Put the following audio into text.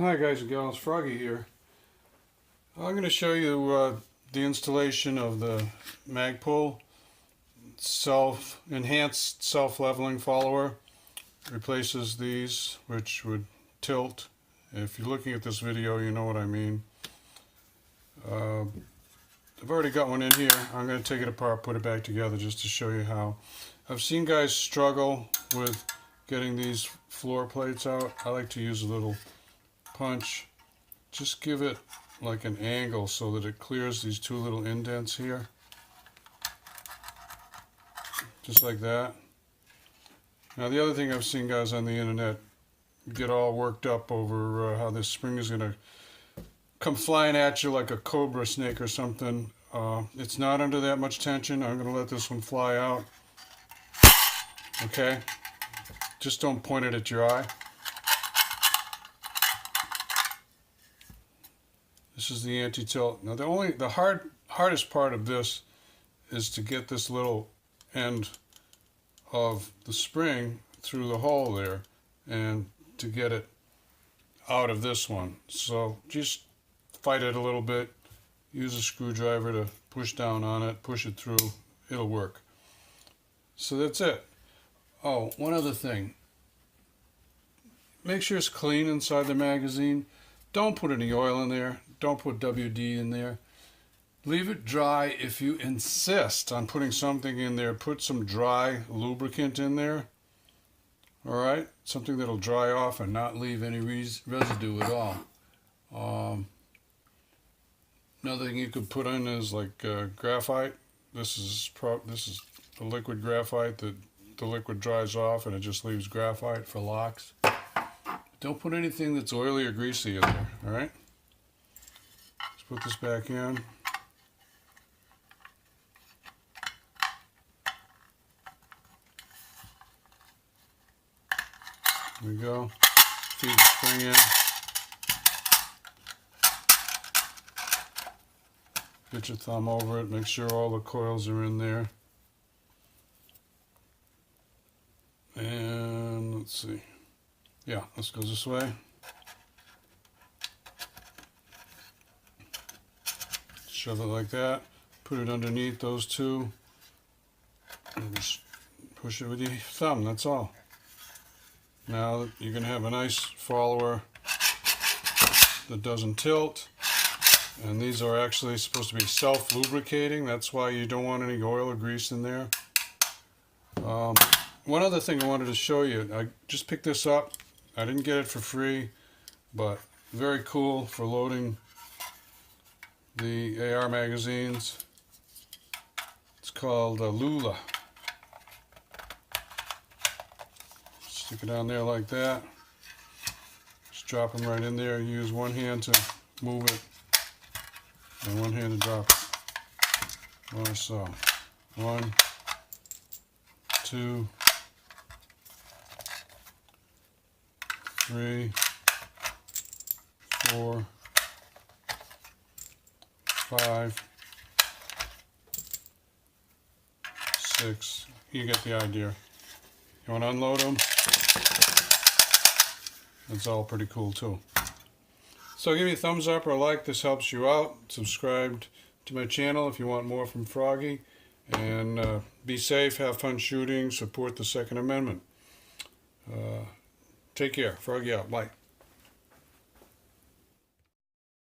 Hi guys and gals, Froggy here. I'm going to show you the installation of the magpul enhanced self-leveling follower. Replaces these, which would tilt. If you're looking at this video, you know what I mean. I've already got one in here. I'm going to take it apart, put it back together just to show you how. I've seen guys struggle with getting these floor plates out. I like to use a little punch. Just give it like an angle so that it clears these two little indents here. Just like that. Now the other thing I've seen guys on the internet get all worked up over how this spring is going to come flying at you like a cobra snake or something. It's not under that much tension. I'm going to let this one fly out. Okay? Just don't point it at your eye. This is the anti-tilt. Now the hardest part of this is to get this little end of the spring through the hole there and to get it out of this one. So just fight it a little bit. Use a screwdriver to push down on it, push it through. It'll work. So that's it. Oh, one other thing. Make sure it's clean inside the magazine. Don't put any oil in there. Don't put WD in there. Leave it dry. If you insist on putting something in there, put some dry lubricant in there. Alright? Something that'll dry off and not leave any residue at all. Another thing you could put in is like graphite. This is a liquid graphite that the liquid dries off and it just leaves graphite for locks. Don't put anything that's oily or greasy in there, alright? Let's put this back in. There we go. Feed the spring in. Get your thumb over it, make sure all the coils are in there. And let's see. Yeah, let's go this way. Shove it like that. Put it underneath those two. And just push it with your thumb, that's all. Now you're going to have a nice follower that doesn't tilt. And these are actually supposed to be self-lubricating. That's why you don't want any oil or grease in there. One other thing I wanted to show you. I just picked this up. I didn't get it for free, but very cool for loading the AR magazines. It's called Lula. Stick it on there like that. Just drop them right in there. Use one hand to move it and one hand to drop it. Like so. 1, 2, 3, 4, 5, 6. You get the idea. You want to unload them? That's all pretty cool too. So give me a thumbs up or a like. This helps you out. Subscribe to my channel if you want more from Froggy. And be safe, have fun shooting, support the Second Amendment. Take care. Froggy out. Bye.